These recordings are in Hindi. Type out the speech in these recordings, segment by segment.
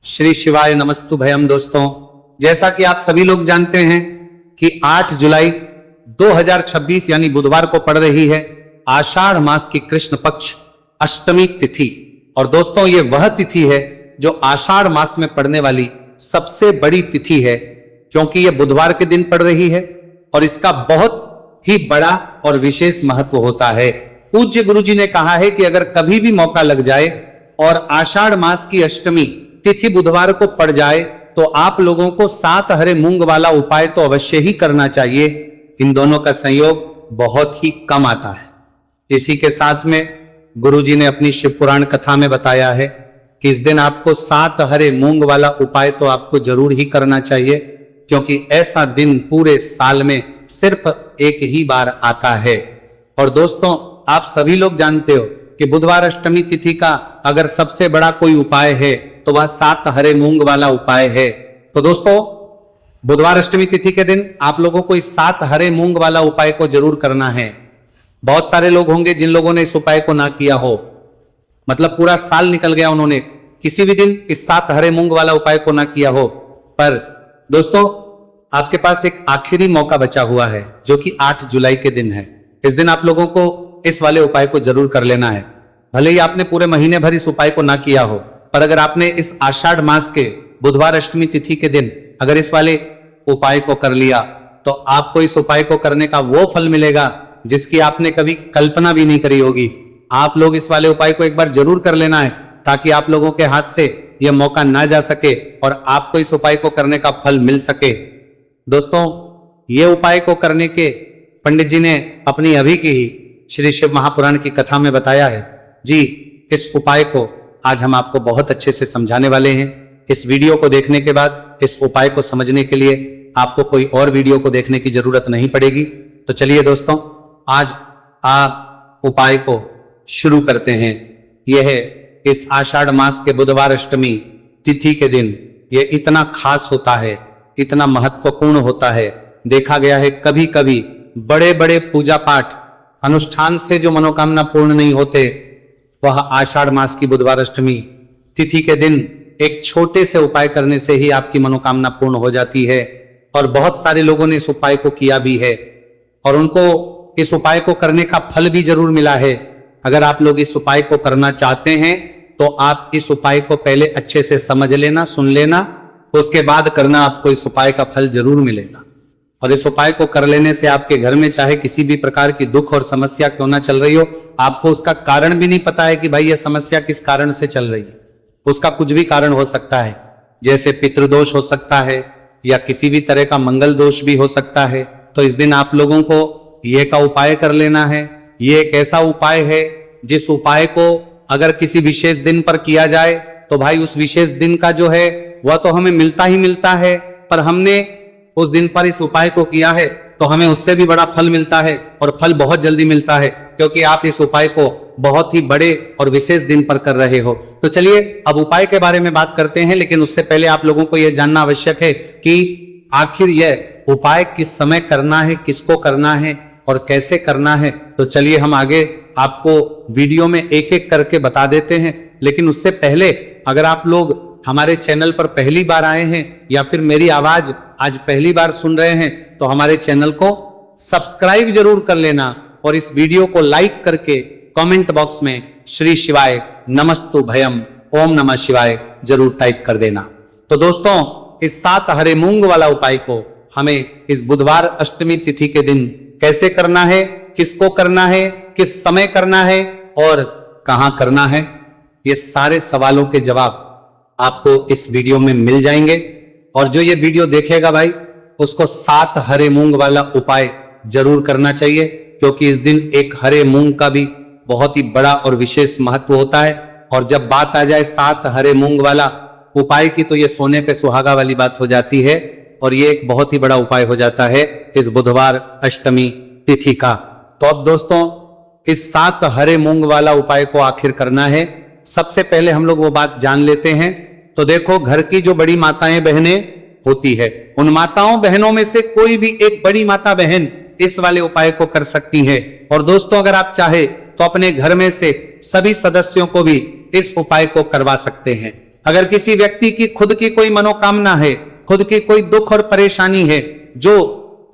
श्री शिवाय नमस्तु भयम। दोस्तों, जैसा कि आप सभी लोग जानते हैं कि 8 जुलाई 2026 यानी बुधवार को पड़ रही है आषाढ़ मास की कृष्ण पक्ष अष्टमी तिथि। और दोस्तों, ये वह तिथि है जो आषाढ़ मास में पड़ने वाली सबसे बड़ी तिथि है, क्योंकि ये बुधवार के दिन पड़ रही है और इसका बहुत ही बड़ा और विशेष महत्व होता है। पूज्य गुरु जी ने कहा है कि अगर कभी भी मौका लग जाए और आषाढ़ मास की अष्टमी तिथि बुधवार को पड़ जाए तो आप लोगों को 7 हरे मूंग वाला उपाय तो अवश्य ही करना चाहिए। इन दोनों का संयोग बहुत ही कम आता है। इसी के साथ में गुरुजी ने अपनी शिव पुराण कथा में बताया है कि इस दिन आपको 7 हरे मूंग वाला उपाय तो आपको जरूर ही करना चाहिए, क्योंकि ऐसा दिन पूरे साल में सिर्फ एक ही बार आता है। और दोस्तों, आप सभी लोग जानते हो कि बुधवार अष्टमी तिथि का अगर सबसे बड़ा कोई उपाय है तो वह 7 हरे मूंग वाला उपाय है। तो दोस्तों, बुधवार अष्टमी तिथि के दिन आप लोगों को इस 7 हरे मूंग वाला उपाय को जरूर करना है। बहुत सारे लोग होंगे जिन लोगों ने इस उपाय को ना किया हो, मतलब पूरा साल निकल गया, उन्होंने किसी भी दिन इस 7 हरे मूंग वाला उपाय को ना किया हो। पर दोस्तों, आपके पास एक आखिरी मौका बचा हुआ है जो कि 8 जुलाई के दिन है। इस दिन आप लोगों को इस वाले उपाय को जरूर कर लेना है। भले ही आपने पूरे महीने भर इस उपाय को ना किया हो, पर अगर आपने इस आषाढ़ मास के बुधवार अष्टमी तिथि के दिन अगर इस वाले उपाय को कर लिया तो आपको इस उपाय को करने का वो फल मिलेगा जिसकी आपने कभी कल्पना भी नहीं करी होगी। आप लोग इस वाले उपाय को एक बार जरूर कर लेना है ताकि आप लोगों के हाथ से यह मौका ना जा सके और आपको इस उपाय को करने का फल मिल सके। दोस्तों, ये उपाय को करने के पंडित जी ने अपनी अभी की ही श्री शिव महापुराण की कथा में बताया है जी। इस उपाय को आज हम आपको बहुत अच्छे से समझाने वाले हैं। इस वीडियो को देखने के बाद इस उपाय को समझने के लिए आपको कोई और वीडियो को देखने की जरूरत नहीं पड़ेगी। तो चलिए दोस्तों, आज आप उपाय को शुरू करते हैं। यह है इस आषाढ़ मास के बुधवार अष्टमी तिथि के दिन। यह इतना खास होता है, इतना महत्वपूर्ण होता है। देखा गया है कभी कभी बड़े बड़े पूजा पाठ अनुष्ठान से जो मनोकामना पूर्ण नहीं होते, वह आषाढ़ मास की बुधवार अष्टमी तिथि के दिन एक छोटे से उपाय करने से ही आपकी मनोकामना पूर्ण हो जाती है। और बहुत सारे लोगों ने इस उपाय को किया भी है और उनको इस उपाय को करने का फल भी जरूर मिला है। अगर आप लोग इस उपाय को करना चाहते हैं तो आप इस उपाय को पहले अच्छे से समझ लेना, सुन लेना, उसके बाद करना, आपको इस उपाय का फल जरूर मिलेगा। और इस उपाय को कर लेने से आपके घर में चाहे किसी भी प्रकार की दुख और समस्या क्यों ना चल रही हो, आपको उसका कारण भी नहीं पता है कि भाई यह समस्या किस कारण से चल रही है। उसका कुछ भी कारण हो सकता है, जैसे पितृदोष हो सकता है या किसी भी तरह का मंगल दोष भी हो सकता है। तो इस दिन आप लोगों को ये का उपाय कर लेना है। ये एक ऐसा उपाय है जिस उपाय को अगर किसी विशेष दिन पर किया जाए तो भाई उस विशेष दिन का जो है वह तो हमें मिलता ही मिलता है, पर हमने उस दिन पर इस उपाय को किया है तो हमें उससे भी बड़ा फल मिलता है और फल बहुत जल्दी मिलता है, क्योंकि आप इस उपाय को बहुत ही बड़े और विशेष दिन पर कर रहे हो। तो चलिए अब उपाय के बारे में बात करते हैं, लेकिन उससे पहले आप लोगों को यह जानना आवश्यक है कि आखिर यह उपाय किस समय करना है, किसको करना है और कैसे करना है। तो चलिए हम आगे आपको वीडियो में एक एक करके बता देते हैं। लेकिन उससे पहले अगर आप लोग हमारे चैनल पर पहली बार आए हैं या फिर मेरी आवाज आज पहली बार सुन रहे हैं तो हमारे चैनल को सब्सक्राइब जरूर कर लेना और इस वीडियो को लाइक करके कमेंट बॉक्स में श्री शिवाय नमस्तु भयम ओम नमः शिवाय जरूर टाइप कर देना। तो दोस्तों, इस 7 हरे मूंग वाला उपाय को हमें इस बुधवार अष्टमी तिथि के दिन कैसे करना है, किसको करना है, किस समय करना है और कहां करना है, ये सारे सवालों के जवाब आपको इस वीडियो में मिल जाएंगे। और जो ये वीडियो देखेगा भाई, उसको 7 हरे मूंग वाला उपाय जरूर करना चाहिए, क्योंकि इस दिन एक हरे मूंग का भी बहुत ही बड़ा और विशेष महत्व होता है। और जब बात आ जाए 7 हरे मूंग वाला उपाय की तो ये सोने पे सुहागा वाली बात हो जाती है और ये एक बहुत ही बड़ा उपाय हो जाता है इस बुधवार अष्टमी तिथि का। तो अब दोस्तों, इस 7 हरे मूंग वाला उपाय को आखिर करना है। सबसे पहले हम लोग वो बात जान लेते हैं। तो देखो, घर की जो बड़ी माताएं बहनें होती है, उन माताओं बहनों में से कोई भी एक बड़ी माता बहन इस वाले उपाय को कर सकती है। और दोस्तों, अगर आप चाहे तो अपने घर में से सभी सदस्यों को भी इस उपाय को करवा सकते हैं। अगर किसी व्यक्ति की खुद की कोई मनोकामना है, खुद की कोई दुख और परेशानी है जो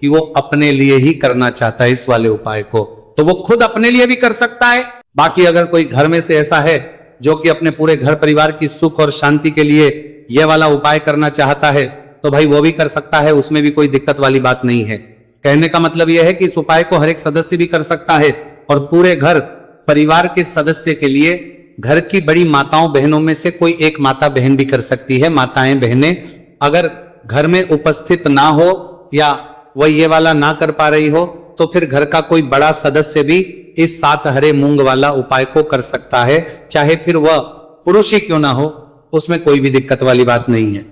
कि वो अपने लिए ही करना चाहता है इस वाले उपाय को, तो वो खुद अपने लिए भी कर सकता है। बाकी अगर कोई घर में से ऐसा है जो कि अपने पूरे घर परिवार की सुख और शांति के लिए यह वाला उपाय करना चाहता है, तो भाई वो भी कर सकता है, उसमें भी कोई दिक्कत वाली बात नहीं है। कहने का मतलब यह है कि इस उपाय को हर एक सदस्य भी कर सकता है और पूरे घर परिवार के सदस्य के लिए घर की बड़ी माताओं बहनों में से कोई एक माता बहन भी कर सकती है। माताएं बहनें अगर घर में उपस्थित ना हो या वह ये वाला ना कर पा रही हो तो फिर घर का कोई बड़ा सदस्य भी इस 7 हरे मूंग वाला उपाय को कर सकता है, चाहे फिर वह पुरुष ही क्यों ना हो, उसमें कोई भी दिक्कत वाली बात नहीं है।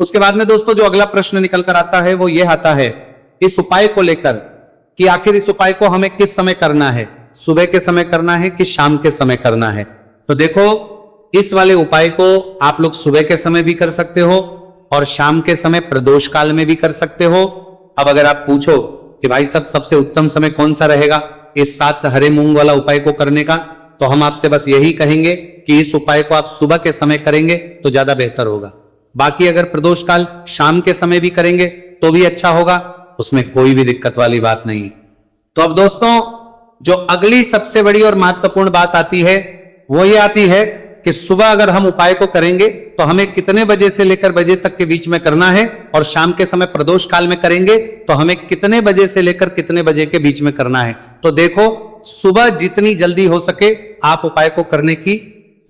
उसके बाद में दोस्तों जो अगला प्रश्न निकल कर आता है वो यह आता है इस उपाय को लेकर कि आखिर इस उपाय को हमें किस समय करना है, सुबह के समय करना है कि शाम के समय करना है। तो देखो इस वाले उपाय को आप लोग सुबह के समय भी कर सकते हो और शाम के समय प्रदोष काल में भी कर सकते हो। अब अगर आप पूछो कि भाई सब सबसे उत्तम समय कौन सा रहेगा इस 7 हरे मूंग वाला उपाय को करने का, तो हम आपसे बस यही कहेंगे कि इस उपाय को आप सुबह के समय करेंगे तो ज्यादा बेहतर होगा। बाकी अगर प्रदोष काल शाम के समय भी करेंगे तो भी अच्छा होगा, उसमें कोई भी दिक्कत वाली बात नहीं। तो अब दोस्तों जो अगली सबसे बड़ी और महत्वपूर्ण बात आती है वो ये आती है कि सुबह अगर हम उपाय को करेंगे तो हमें कितने बजे से लेकर बजे तक के बीच में करना है, और शाम के समय प्रदोष काल में करेंगे तो हमें कितने बजे से लेकर कितने बजे के बीच में करना है। तो देखो सुबह जितनी जल्दी हो सके आप उपाय को करने की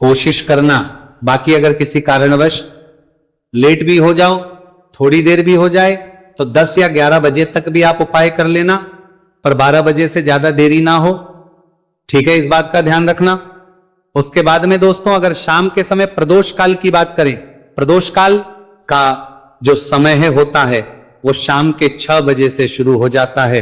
कोशिश करना। बाकी अगर किसी कारणवश लेट भी हो जाओ, थोड़ी देर भी हो जाए, तो 10 या 11 बजे तक भी आप उपाय कर लेना, पर 12 बजे से ज्यादा देरी ना हो। ठीक है, इस बात का ध्यान रखना। उसके बाद में दोस्तों अगर शाम के समय प्रदोष काल की बात करें, प्रदोष काल का जो समय है होता है वो शाम के 6 बजे से शुरू हो जाता है।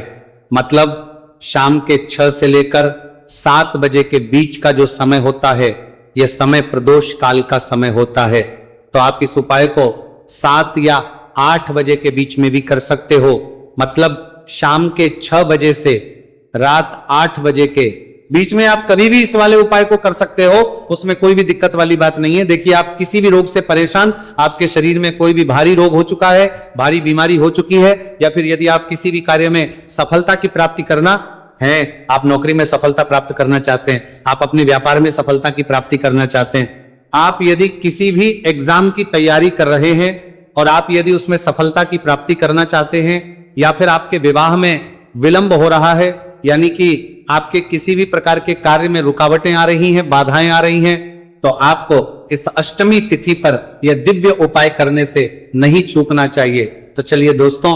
मतलब शाम के 6 से लेकर 7 बजे के बीच का जो समय होता है यह समय प्रदोष काल का समय होता है। तो आप इस उपाय को 7 या 8 बजे के बीच में भी कर सकते हो। मतलब शाम के 6 बजे से रात 8 बजे के बीच में आप कभी भी इस वाले उपाय को कर सकते हो, उसमें कोई भी दिक्कत वाली बात नहीं है। देखिए आप किसी भी रोग से परेशान, आपके शरीर में कोई भी भारी रोग हो चुका है, भारी बीमारी हो चुकी है, या फिर यदि आप किसी भी कार्य में सफलता की प्राप्ति करना है, आप नौकरी में सफलता प्राप्त करना चाहते हैं, आप अपने व्यापार में सफलता की प्राप्ति करना चाहते हैं, आप यदि किसी भी एग्जाम की तैयारी कर रहे हैं और आप यदि उसमें सफलता की प्राप्ति करना चाहते हैं, या फिर आपके विवाह में विलंब हो रहा है, यानी कि आपके किसी भी प्रकार के कार्य में रुकावटें आ रही हैं, बाधाएं आ रही हैं, तो आपको इस अष्टमी तिथि पर यह दिव्य उपाय करने से नहीं चूकना चाहिए। तो चलिए दोस्तों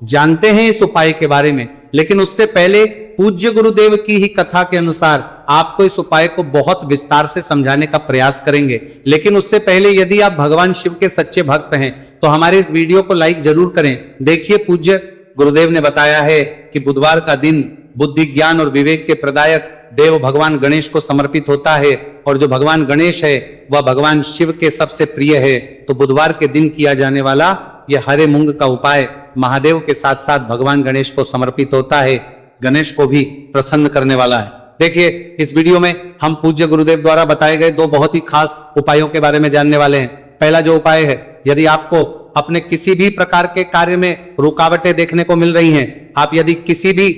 जानते हैं इस उपाय के बारे में, लेकिन उससे पहले पूज्य गुरुदेव की ही कथा के अनुसार आपको इस उपाय को बहुत विस्तार से समझाने का प्रयास करेंगे। लेकिन उससे पहले यदि आप भगवान शिव के सच्चे भक्त हैं तो हमारे इस वीडियो को लाइक जरूर करें। देखिए पूज्य गुरुदेव ने बताया है कि बुधवार का दिन बुद्धि ज्ञान और विवेक के प्रदायक देव भगवान गणेश को समर्पित होता है, और जो भगवान गणेश है वह भगवान शिव के सबसे प्रिय है। तो बुधवार के दिन किया जाने वाला यह हरे मूंग का उपाय महादेव के साथ साथ भगवान गणेश को समर्पित होता है, गणेश को भी प्रसन्न करने वाला है। देखिए इस वीडियो में हम पूज्य गुरुदेव द्वारा बताए गए 2 बहुत ही खास उपायों के बारे में जानने वाले हैं। पहला जो उपाय है, यदि आपको अपने किसी भी प्रकार के कार्य में रुकावटें देखने को मिल रही हैं, आप यदि किसी भी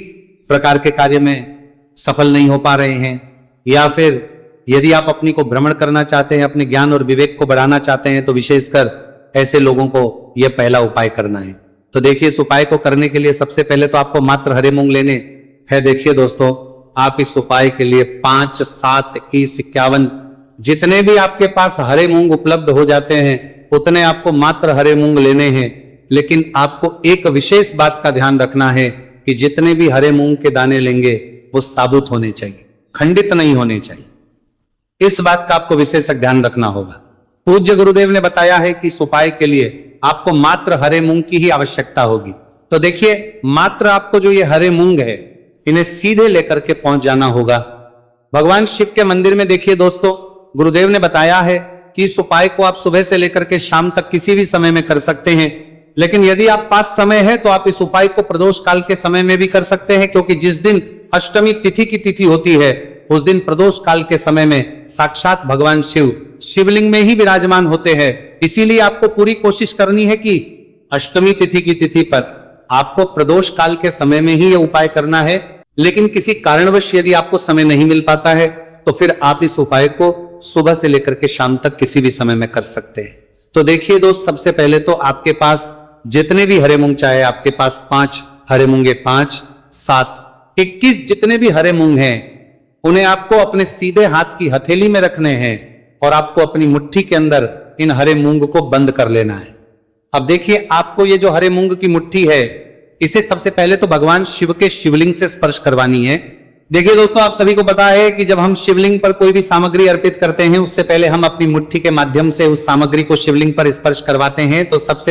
प्रकार के कार्य में सफल नहीं हो पा रहे हैं, या फिर यदि आप अपनी को भ्रमण करना चाहते हैं, अपने ज्ञान और विवेक को बढ़ाना चाहते हैं, तो विशेषकर ऐसे लोगों को यह पहला उपाय करना है। तो देखिए इस उपाय को करने के लिए सबसे पहले तो आपको मात्र हरे मूंग लेने हैं। देखिए दोस्तों आप इस उपाय के लिए 5, 7, 21, 51 जितने भी आपके पास हरे मूंग उपलब्ध हो जाते हैं उतने आपको मात्र हरे मूंग लेने हैं। लेकिन आपको एक विशेष बात का ध्यान रखना है कि जितने भी हरे मूंग के दाने लेंगे वो साबुत होने चाहिए, खंडित नहीं होने चाहिए। इस बात का आपको विशेष ध्यान रखना होगा। पूज्य गुरुदेव ने बताया है कि इस उपाय के लिए आपको मात्र हरे मूंग की ही आवश्यकता होगी। तो देखिए मात्र आपको जो ये हरे मूंग है इन्हें सीधे लेकर के पहुंच जाना होगा भगवान शिव के मंदिर में। देखिए दोस्तों गुरुदेव ने बताया है कि इस उपाय को आप सुबह से लेकर के शाम तक किसी भी समय में कर सकते हैं, लेकिन यदि आप पास समय है तो आप इस उपाय को प्रदोष काल के समय में भी कर सकते हैं, क्योंकि जिस दिन अष्टमी तिथि की तिथि होती है उस दिन प्रदोष काल के समय में साक्षात भगवान शिव शिवलिंग में ही विराजमान होते हैं। इसीलिए आपको पूरी कोशिश करनी है कि अष्टमी तिथि की तिथि पर आपको प्रदोष काल के समय में ही यह उपाय करना है। लेकिन किसी कारणवश यदि आपको समय नहीं मिल पाता है तो फिर आप इस उपाय को सुबह से लेकर के शाम तक किसी भी समय में कर सकते हैं। तो देखिए दोस्त, सबसे पहले तो आपके पास जितने भी हरे मूंग, चाहे आपके पास 5 हरे मूंगे, 5, 7, 21 जितने भी हरे मूंग हैं, उन्हें आपको अपने सीधे हाथ की हथेली में रखने हैं और आपको अपनी मुट्ठी के अंदर इन हरे मूंग को बंद कर लेना है। अब देखिए, आपको ये जो हरे मूंग की मुट्ठी है, इसे सबसे पहले तो भगवान शिव के शिवलिंग से स्पर्श करवानी है। देखिए दोस्तों, आप सभी को पता है कि जब हम शिवलिंग पर कोई भी सामग्री अर्पित करते हैं, उससे पहले हम अपनी मुट्ठी के माध्यम से उस सामग्री को शिवलिंग पर स्पर्श करवाते हैं। तो सबसे